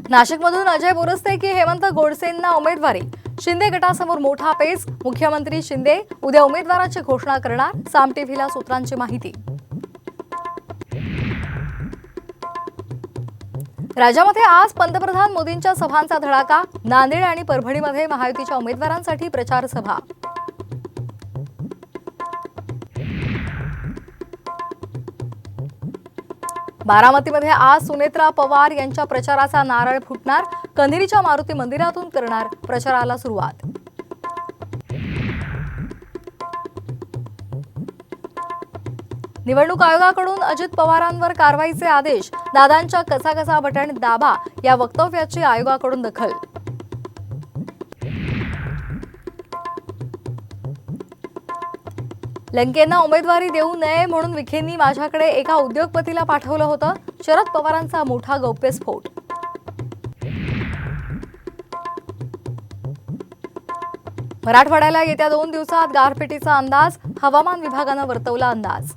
नाशिकमधून अजय बोरस्ते की हेमंत गोडसेंना उमेदवारी। शिंदे गटासमोर मोठा पेच। मुख्यमंत्री शिंदे उद्या उमेदवाराची घोषणा करणार। साम टीव्हीला सूत्रांची माहिती। राज्यामध्ये आज पंतप्रधान मोदींच्या सभांचा धडाका। नांदेड आणि परभणीमध्ये महायुतीच्या उमेदवारांसाठी प्रचार सभा। बारामतीमध्ये आज सुनेत्रा पवार यांच्या प्रचाराचा नारळ फुटणार। कंदिरीच्या मारुती मंदिरातून करणार प्रचाराला सुरुवात। निवडणूक आयोगाकडून अजित पवारांवर कारवाईचे आदेश। दादांच्या कसा बटण दाबा या वक्तव्याची आयोगाकडून दखल। लंकेंना उमेदवारी देऊ नये म्हणून विखेंनी माझ्याकडे एका उद्योगपतीला पाठवलं होतं। शरद पवारांचा मोठा गौप्यस्फोट। मराठवाड्याला येत्या 2 दिवसात गारपिटीचा अंदाज। हवामान विभागानं वर्तवला अंदाज।